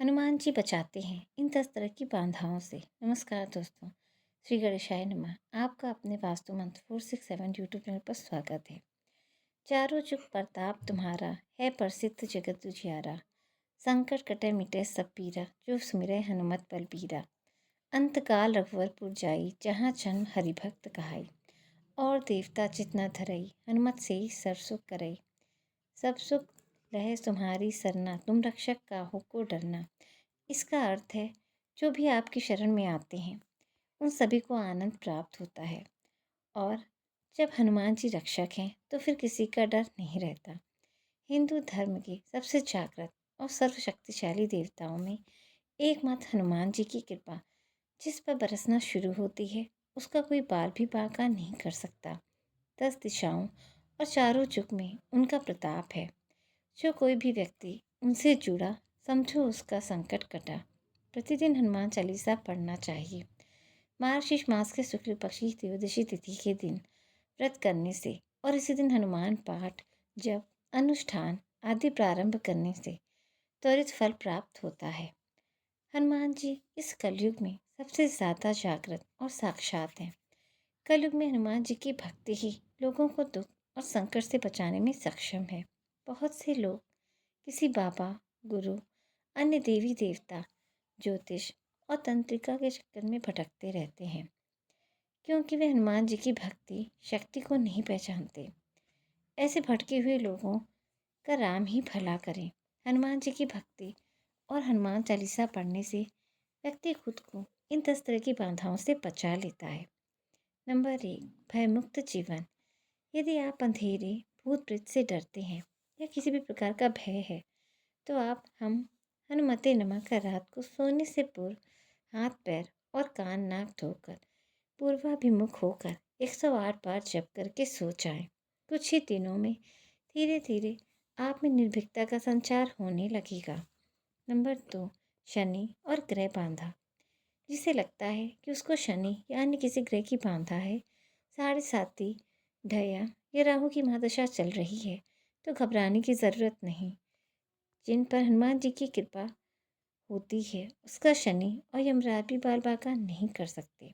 हनुमान जी बचाते हैं इन 10 तरह की बाधाओं से। नमस्कार दोस्तों, श्री गणेशाय नमः। आपका अपने वास्तु मंत्र 467 यूट्यूब चैनल पर स्वागत है। चारों जुग प्रताप तुम्हारा, है प्रसिद्ध जगत उजियारा। संकट कटे मिटे सब पीरा, जो सुमिरै हनुमत बलबीरा। अंत काल रघुवरपुर जाई, जहाँ जन्म हरिभक्त कहाई। और देवता चितना धरई, हनुमत से सर्व सुख करई। सब सुख रहे तुम्हारी सरना, तुम रक्षक काहू को डरना। इसका अर्थ है, जो भी आपकी शरण में आते हैं उन सभी को आनंद प्राप्त होता है। और जब हनुमान जी रक्षक हैं तो फिर किसी का डर नहीं रहता। हिंदू धर्म के सबसे जागृत और सर्वशक्तिशाली देवताओं में एकमात्र हनुमान जी की कृपा जिस पर बरसना शुरू होती है, उसका कोई बाल भी बांका नहीं कर सकता। 10 दिशाओं और चारों जुग में उनका प्रताप है। जो कोई भी व्यक्ति उनसे जुड़ा, समझो उसका संकट कटा। प्रतिदिन हनुमान चालीसा पढ़ना चाहिए। मार्गशीर्ष मास के शुक्ल पक्ष की त्रयोदशी तिथि के दिन व्रत करने से और इसी दिन हनुमान पाठ, जप, अनुष्ठान आदि प्रारंभ करने से त्वरित फल प्राप्त होता है। हनुमान जी इस कलयुग में सबसे ज़्यादा जागृत और साक्षात हैं। कलयुग में हनुमान जी की भक्ति ही लोगों को दुख और संकट से बचाने में सक्षम है। बहुत से लोग किसी बाबा, गुरु, अन्य देवी देवता, ज्योतिष और तंत्रिका के चक्कर में भटकते रहते हैं, क्योंकि वे हनुमान जी की भक्ति शक्ति को नहीं पहचानते। ऐसे भटके हुए लोगों का राम ही भला करें। हनुमान जी की भक्ति और हनुमान चालीसा पढ़ने से व्यक्ति खुद को इन 10 तरह की बाधाओं से बचा लेता है। नंबर 1, भयमुक्त जीवन। यदि आप अंधेरे, भूत प्रेत से डरते हैं या किसी भी प्रकार का भय है, तो हम हनुमते नमः कर रात को सोने से पूर्व हाथ पैर और कान नाक धोकर पूर्वाभिमुख होकर 108 बार जप करके सो जाएं। कुछ ही दिनों में धीरे धीरे आप में निर्भीकता का संचार होने लगेगा। नंबर 2, शनि और ग्रह बांधा। जिसे लगता है कि उसको शनि या अन्य किसी ग्रह की बांधा है, साढ़े साती, ढया या राहु की महादशा चल रही है, तो घबराने की ज़रूरत नहीं। जिन पर हनुमान जी की कृपा होती है, उसका शनि और यमराज भी बाल बांका नहीं कर सकते।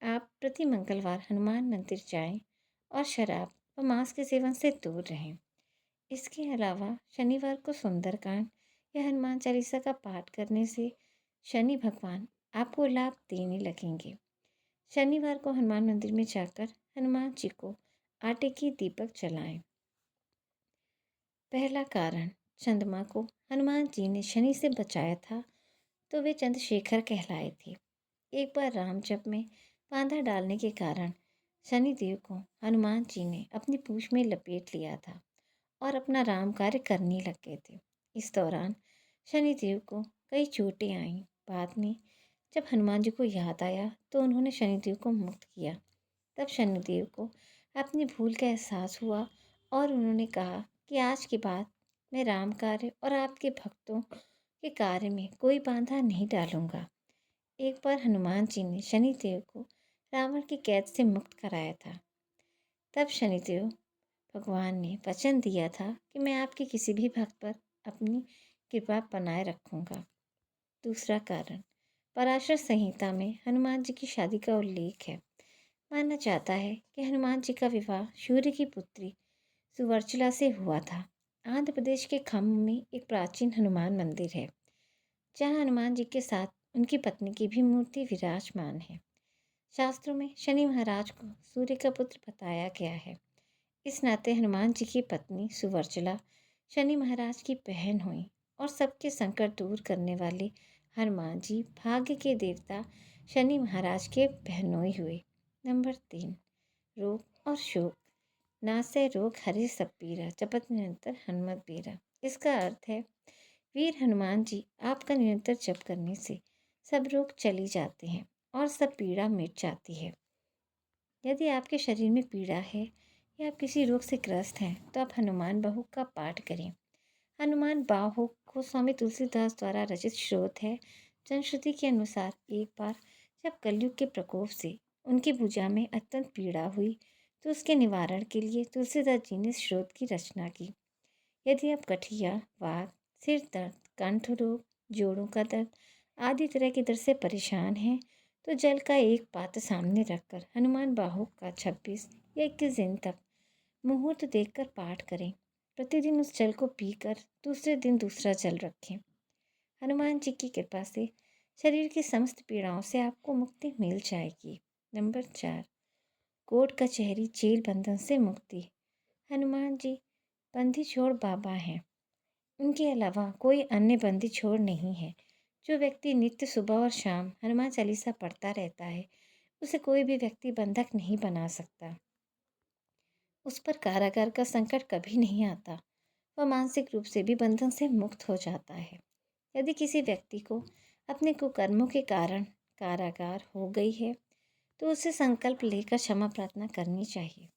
आप प्रति मंगलवार हनुमान मंदिर जाएं और शराब व मांस के सेवन से दूर रहें। इसके अलावा शनिवार को सुंदरकांड या हनुमान चालीसा का पाठ करने से शनि भगवान आपको लाभ देने लगेंगे। शनिवार को हनुमान मंदिर में जाकर हनुमान जी को आटे की दीपक जलाएं। पहला कारण, चंद्रमा को हनुमान जी ने शनि से बचाया था, तो वे चंद्रशेखर कहलाए थे। एक बार राम जप में बांधा डालने के कारण शनिदेव को हनुमान जी ने अपनी पूंछ में लपेट लिया था और अपना राम कार्य करने लग गए थे। इस दौरान शनिदेव को कई चोटें आईं। बाद में जब हनुमान जी को याद आया तो उन्होंने शनिदेव को मुक्त किया। तब शनिदेव को अपनी भूल का एहसास हुआ और उन्होंने कहा कि आज के बाद मैं राम कार्य और आपके भक्तों के कार्य में कोई बाधा नहीं डालूंगा। एक बार हनुमान जी ने शनिदेव को रावण की कैद से मुक्त कराया था। तब शनिदेव भगवान ने वचन दिया था कि मैं आपके किसी भी भक्त पर अपनी कृपा बनाए रखूंगा। दूसरा कारण, पराशर संहिता में हनुमान जी की शादी का उल्लेख है। माना जाता है कि हनुमान जी का विवाह सूर्य की पुत्री सुवर्चला से हुआ था। आंध्र प्रदेश के खम्म में एक प्राचीन हनुमान मंदिर है, जहाँ हनुमान जी के साथ उनकी पत्नी की भी मूर्ति विराजमान है। शास्त्रों में शनि महाराज को सूर्य का पुत्र बताया गया है। इस नाते हनुमान जी की पत्नी सुवर्चला शनि महाराज की बहन हुई और सबके संकट दूर करने वाले हनुमान जी भाग्य के देवता शनि महाराज के बहनोई हुए। नंबर 3, रोग और शोक। नासै रोग हरे सब पीरा, जपत निरंतर हनुमत बीरा। इसका अर्थ है, वीर हनुमान जी आपका निरंतर जप करने से सब रोग चली जाते हैं और सब पीड़ा मिट जाती है। यदि आपके शरीर में पीड़ा है या आप किसी रोग से ग्रस्त हैं, तो आप हनुमान बाहु का पाठ करें। हनुमान बाहु को स्वामी तुलसीदास द्वारा रचित स्रोत है। जनश्रुति के अनुसार एक बार जब कलयुग के प्रकोप से उनकी भुजा में अत्यंत पीड़ा हुई, तो उसके निवारण के लिए तुलसीदास जी ने स्रोत की रचना की। यदि आप गठिया, वात, सिर दर्द, कंठ रोग, जोड़ों का दर्द आदि तरह के दर्द से परेशान हैं तो जल का एक पात्र सामने रखकर हनुमान बाहु का 26 या 21 दिन तक मुहूर्त देखकर पाठ करें। प्रतिदिन उस जल को पीकर दूसरे दिन दूसरा जल रखें। हनुमान जी की कृपा से शरीर की समस्त पीड़ाओं से आपको मुक्ति मिल जाएगी। नंबर 4, कोर्ट कचहरी जेल बंधन से मुक्ति। हनुमान जी बंदी छोड़ बाबा हैं। उनके अलावा कोई अन्य बंदी छोड़ नहीं है। जो व्यक्ति नित्य सुबह और शाम हनुमान चालीसा पढ़ता रहता है उसे कोई भी व्यक्ति बंधक नहीं बना सकता। उस पर कारागार का संकट कभी नहीं आता। वह मानसिक रूप से भी बंधन से मुक्त हो जाता है। यदि किसी व्यक्ति को अपने कुकर्मों के कारण कारागार हो गई है तो उसे संकल्प लेकर क्षमा प्रार्थना करनी चाहिए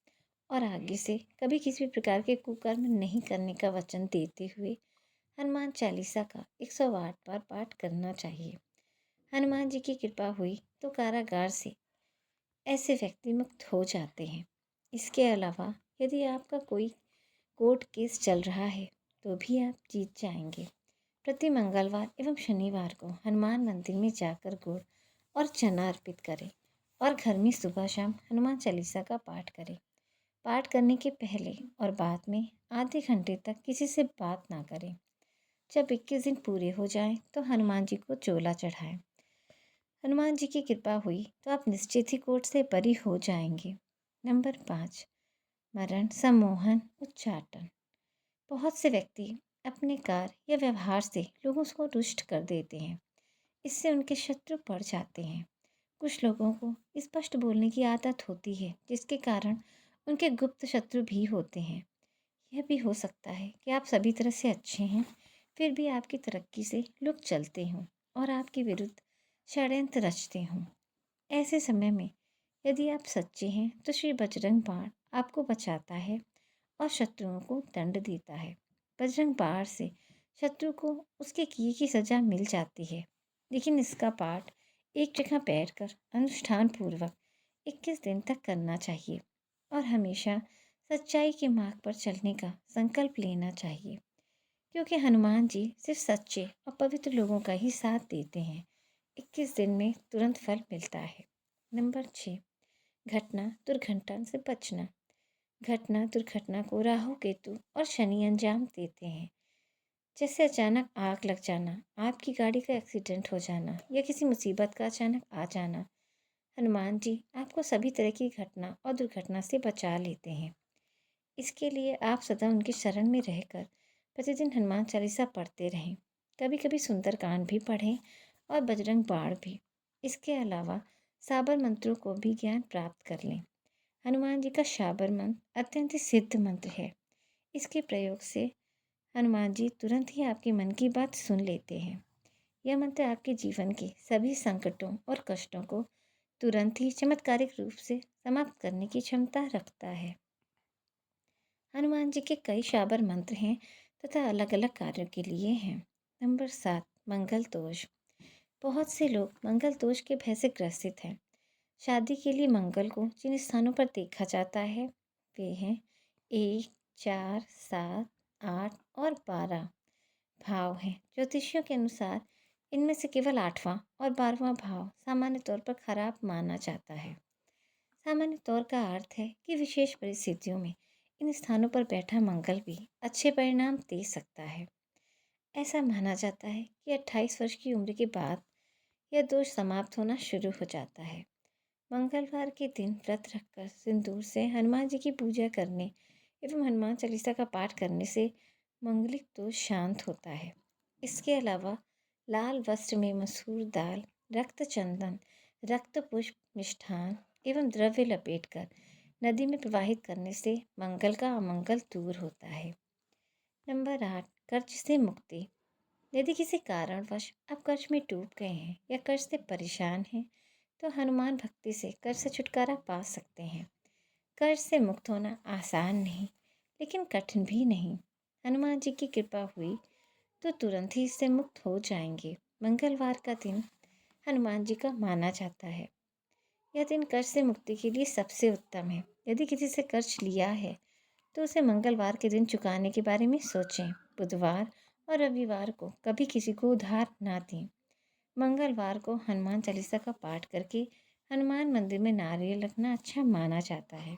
और आगे से कभी किसी भी प्रकार के कुकर्म नहीं करने का वचन देते हुए हनुमान चालीसा का 108 बार पाठ करना चाहिए। हनुमान जी की कृपा हुई तो कारागार से ऐसे व्यक्ति मुक्त हो जाते हैं। इसके अलावा यदि आपका कोई कोर्ट केस चल रहा है तो भी आप जीत जाएंगे। प्रति मंगलवार एवं शनिवार को हनुमान मंदिर में जाकर गुड़ और चना अर्पित करें और घर में सुबह शाम हनुमान चालीसा का पाठ करें। पाठ करने के पहले और बाद में आधे घंटे तक किसी से बात ना करें। जब 21 दिन पूरे हो जाएं तो हनुमान जी को चोला चढ़ाएं। हनुमान जी की कृपा हुई तो आप निश्चित ही कोर्ट से बरी हो जाएंगे। नंबर 5, मरण सम्मोहन उच्चाटन। बहुत से व्यक्ति अपने कार्य या व्यवहार से लोगों को रुष्ट कर देते हैं। इससे उनके शत्रु बढ़ जाते हैं। कुछ लोगों को स्पष्ट बोलने की आदत होती है जिसके कारण उनके गुप्त शत्रु भी होते हैं। यह भी हो सकता है कि आप सभी तरह से अच्छे हैं फिर भी आपकी तरक्की से लोग चलते हों और आपके विरुद्ध षड्यंत्र रचते हों। ऐसे समय में यदि आप सच्चे हैं तो श्री बजरंग बाण आपको बचाता है और शत्रुओं को दंड देता है। बजरंग बाण से शत्रु को उसके किए की सजा मिल जाती है। लेकिन इसका पाठ एक जगह बैठकर अनुष्ठान पूर्वक 21 दिन तक करना चाहिए और हमेशा सच्चाई के मार्ग पर चलने का संकल्प लेना चाहिए क्योंकि हनुमान जी सिर्फ सच्चे और पवित्र लोगों का ही साथ देते हैं। 21 दिन में तुरंत फल मिलता है। नंबर 6, घटना दुर्घटना से बचना। घटना दुर्घटना को राहु केतु और शनि अंजाम देते हैं। जैसे अचानक आग लग जाना, आपकी गाड़ी का एक्सीडेंट हो जाना या किसी मुसीबत का अचानक आ जाना। हनुमान जी आपको सभी तरह की घटना और दुर्घटना से बचा लेते हैं। इसके लिए आप सदा उनकी शरण में रहकर प्रतिदिन हनुमान चालीसा पढ़ते रहें। कभी कभी सुंदरकांड भी पढ़ें और बजरंग बाण भी। इसके अलावा साबर मंत्रों को भी ज्ञान प्राप्त कर लें। हनुमान जी का शाबर मंत्र अत्यंत ही सिद्ध मंत्र है। इसके प्रयोग से हनुमान जी तुरंत ही आपके मन की बात सुन लेते हैं। यह मंत्र आपके जीवन के सभी संकटों और कष्टों को तुरंत ही चमत्कारिक रूप से समाप्त करने की क्षमता रखता है। हनुमान जी के कई शाबर मंत्र हैं तथा अलग अलग कार्यों के लिए हैं। नंबर 7, मंगल दोष। बहुत से लोग मंगल दोष के भय से ग्रसित हैं। शादी के लिए मंगल को जिन स्थानों पर देखा जाता है वे हैं 1, 4, 7, 8 और 12 भाव हैं। ज्योतिषियों के अनुसार इनमें से केवल 8वां और 12वां भाव सामान्य तौर पर खराब माना जाता है। सामान्य तौर का अर्थ है कि विशेष परिस्थितियों में इन स्थानों पर बैठा मंगल भी अच्छे परिणाम दे सकता है। ऐसा माना जाता है कि 28 वर्ष की उम्र के बाद यह दोष समाप्त होना शुरू हो जाता है। मंगलवार के दिन व्रत रखकर सिंदूर से हनुमान जी की पूजा करने एवं हनुमान चालीसा का पाठ करने से मंगलिक दोष शांत होता है। इसके अलावा लाल वस्त्र में मसूर दाल, रक्त चंदन, रक्त पुष्प, मिष्ठान एवं द्रव्य लपेटकर नदी में प्रवाहित करने से मंगल का अमंगल दूर होता है। नंबर 8, कर्ज से मुक्ति। यदि किसी कारणवश आप कर्ज में डूब गए हैं या कर्ज से परेशान हैं तो हनुमान भक्ति से कर्ज से छुटकारा पा सकते हैं। कर्ज से मुक्त होना आसान नहीं लेकिन कठिन भी नहीं। हनुमान जी की कृपा हुई तो तुरंत ही इससे मुक्त हो जाएंगे। मंगलवार का दिन हनुमान जी का माना जाता है। यह दिन कर्ज से मुक्ति के लिए सबसे उत्तम है। यदि किसी से कर्ज लिया है तो उसे मंगलवार के दिन चुकाने के बारे में सोचें। बुधवार और रविवार को कभी किसी को उधार ना दें। मंगलवार को हनुमान चालीसा का पाठ करके हनुमान मंदिर में नारियल रखना अच्छा माना जाता है।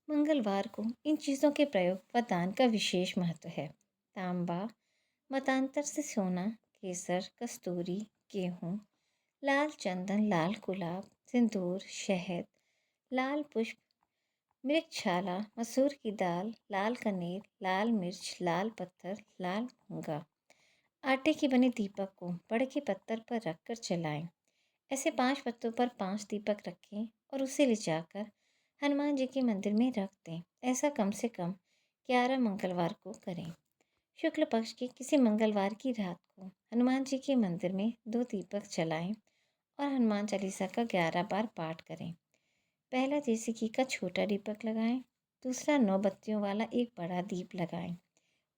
मंगलवार को इन चीज़ों के प्रयोग व दान का विशेष महत्व है। तांबा, मतांतर से सोना, केसर, कस्तूरी, गेहूँ, लाल चंदन, लाल गुलाब, सिंदूर, शहद, लाल पुष्प, मृगछाला, मसूर की दाल, लाल कनेर, लाल मिर्च, लाल पत्थर, लाल मूंगा। आटे की बनी दीपक को बड़ के पत्थर पर रखकर जलाएं। ऐसे 5 पत्तों पर 5 दीपक रखें और उसे ले जाकर हनुमान जी के मंदिर में रख दें। ऐसा कम से कम 11 मंगलवार को करें। शुक्ल पक्ष के किसी मंगलवार की रात को हनुमान जी के मंदिर में 2 दीपक जलाएं और हनुमान चालीसा का 11 बार पाठ करें। पहला देसी घी का छोटा दीपक लगाएं, दूसरा 9 बत्तियों वाला एक बड़ा दीप लगाएं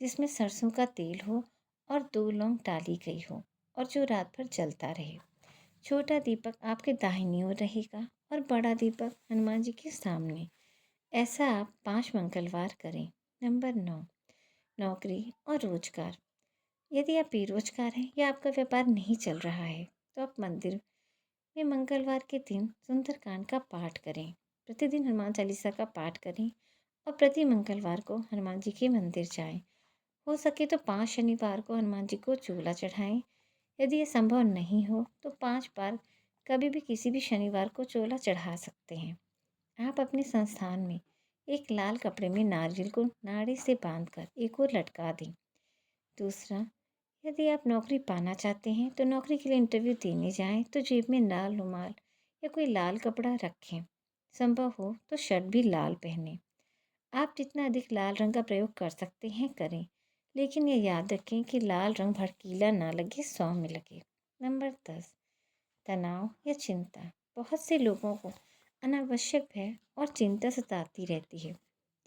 जिसमें सरसों का तेल हो और 2 लौंग डाली गई हो और जो रात भर जलता रहे। छोटा दीपक आपके दाहिनी ओर रहेगा और बड़ा दीपक हनुमान जी के सामने। ऐसा आप 5 मंगलवार करें। नंबर 9, नौकरी और रोजगार। यदि आप बेरोजगार हैं या आपका व्यापार नहीं चल रहा है तो आप मंदिर में मंगलवार के दिन सुंदरकांड का पाठ करें। प्रतिदिन हनुमान चालीसा का पाठ करें और प्रति मंगलवार को हनुमान जी के मंदिर जाएं। हो सके तो 5 शनिवार को हनुमान जी को चूला चढ़ाएं। यदि ये संभव नहीं हो तो 5 बार कभी भी किसी भी शनिवार को चूला चढ़ा सकते हैं। आप अपने संस्थान में एक लाल कपड़े में नारियल को नाड़ी से बांधकर एक ओर लटका दें। दूसरा, यदि आप नौकरी पाना चाहते हैं तो नौकरी के लिए इंटरव्यू देने जाएं तो जेब में लाल रुमाल या कोई लाल कपड़ा रखें। संभव हो तो शर्ट भी लाल पहनें। आप जितना अधिक लाल रंग का प्रयोग कर सकते हैं करें, लेकिन ये याद रखें कि लाल रंग भड़कीला ना लगे, सौम्य लगे। नंबर 10, तनाव या चिंता। बहुत से लोगों को अनावश्यक भय और चिंता सताती रहती है,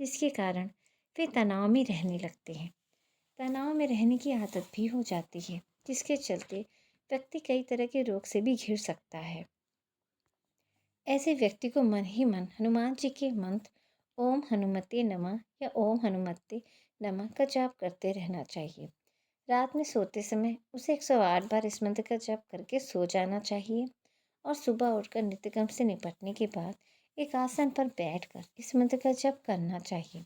जिसके कारण वे तनाव में रहने लगते हैं। तनाव में रहने की आदत भी हो जाती है, जिसके चलते व्यक्ति कई तरह के रोग से भी घिर सकता है। ऐसे व्यक्ति को मन ही मन हनुमान जी के मंत्र ओम हनुमते नमः या ओम हनुमते नमः का जाप करते रहना चाहिए। रात में सोते समय उसे 108 बार इस मंत्र का जाप करके सो जाना चाहिए और सुबह उठकर नित्यक्रम से निपटने के बाद एक आसन पर बैठकर इस मंत्र का जाप करना चाहिए।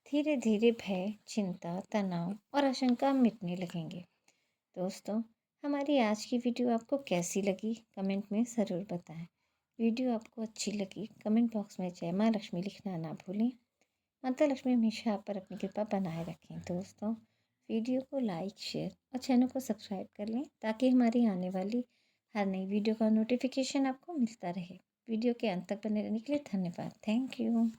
धीरे धीरे भय, चिंता, तनाव और आशंका मिटने लगेंगे। दोस्तों, हमारी आज की वीडियो आपको कैसी लगी कमेंट में ज़रूर बताएं। वीडियो आपको अच्छी लगी कमेंट बॉक्स में जय माँ लक्ष्मी लिखना ना भूलें। माता लक्ष्मी हमेशा आप पर अपनी कृपा बनाए रखें। दोस्तों, वीडियो को लाइक, शेयर और चैनल को सब्सक्राइब कर लें ताकि हमारी आने वाली हर नई वीडियो का नोटिफिकेशन आपको मिलता रहे। वीडियो के अंत तक बने रहने के लिए धन्यवाद। Thank you.